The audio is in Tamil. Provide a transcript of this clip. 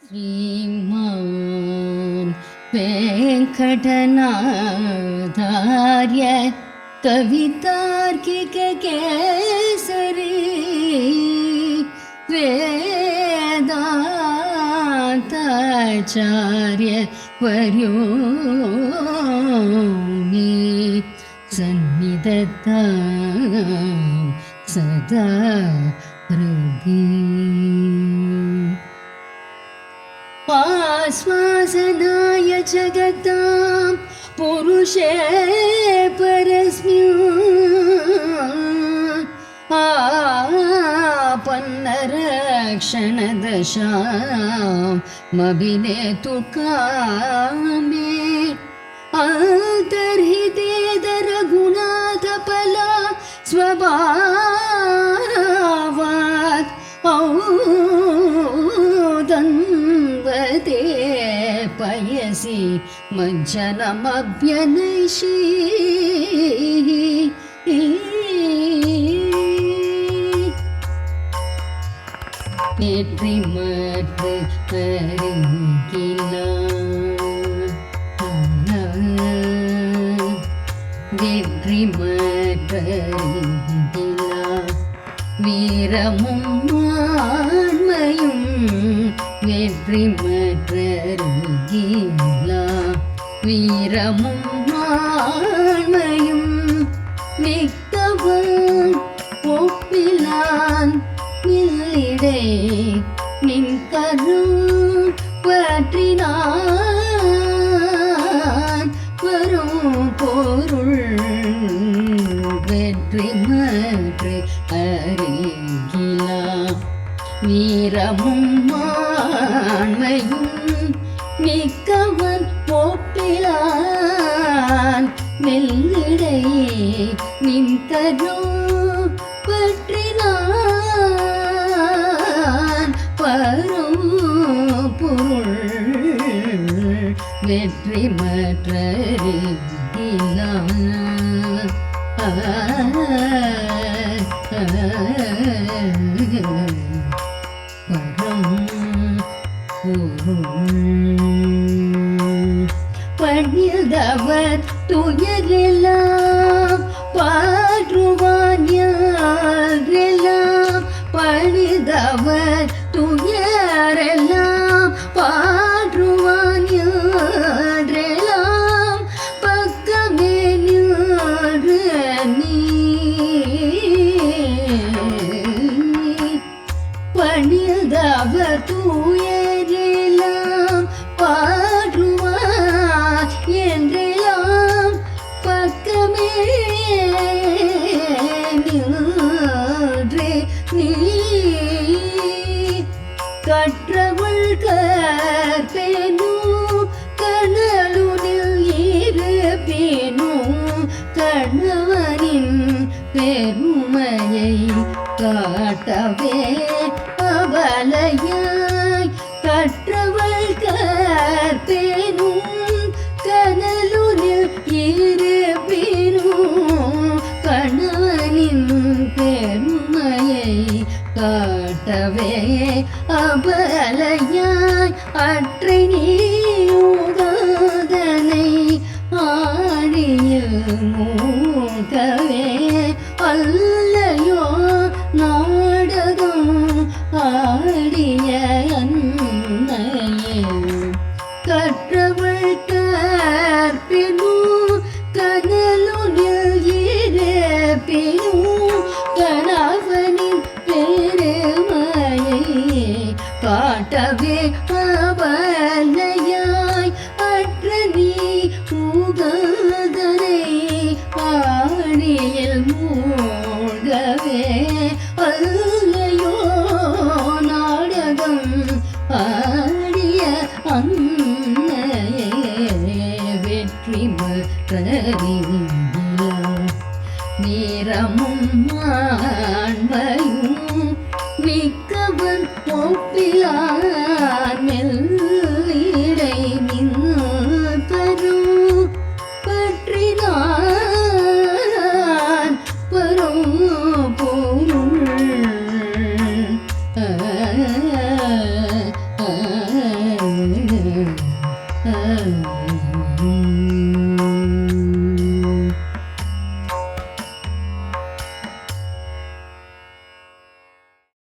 श्रीमान वेंकटनाथार्य कवितार्किक केसरी वेदांताचार्य वर्यो मे सन्निधत्तां सदा हृदि आश्वासनाय जगतां पुरुषे परस्मिन् आपन्नरक्षणदशामभिनेतु कामे अन्तर्हितेदरघुनाथफला स्वभावात् औदन्वते पयसि मज्जनमभ्यनैषि नेत्रिमत् परिकिला வெற்றிமற்ற வீரமும் ஆண்மையும் வெற்றிமற்ற வீரமும் ஆண்மையும் மிக்கவன் ஒப்பிலான் இல்லிடை நின் கரும் பற்றினான் வரும் பொருள் வெற்றி மற்ற அறிகிலா வீரமும் ஆண்மையும் மிக்கவன் ஒப்பிலான் மெல்லிடை நின் கரும் பற்றினான் வரும் பொருள் வெற்றி மற்ற பணிதவர் துயரெல்லாம் பாற்றுவான் யாரெல்லாம் பணிதவர் துயரெல்லாம் பாற்றுவான் யாரெல்லாம் பக்கமே நின்று நீ பணிதவர் துயரெல்லாம் பாற்றுவான் என்றெல்லாம் பக்கமே நின்று நீ கற்றவள் கற்பேனும் கனலுனில் இருப்பேனும் கணவனின் பெருமையை காட்டவே அவலையாய் கற்றவள் கற்பேனும் கனலுனில் இருப்பேனும் கணவனின் பெருமையை காட்டவே அபலையாய் அற்றை நீதனை ஆழியில் மூழ்கவே அல்லையோ நாடகம் ஆடிய அன்னையே கற்றவள் கற்பினும் கனலுனில் இருப்பினும் கணவனின் பெருமையை காட்டவே அவலையாய் அற்ற நீ உகதனை ஆழியில் மூழ்கவே அல்லையோ நாடகம் ஆடிய அன்னையே வெற்றி மற்றறிகிலா வீரமும் ஆண்மையும் மிக்கவன் ஒப்பிலான் மெல்லிடை நின்று ஆ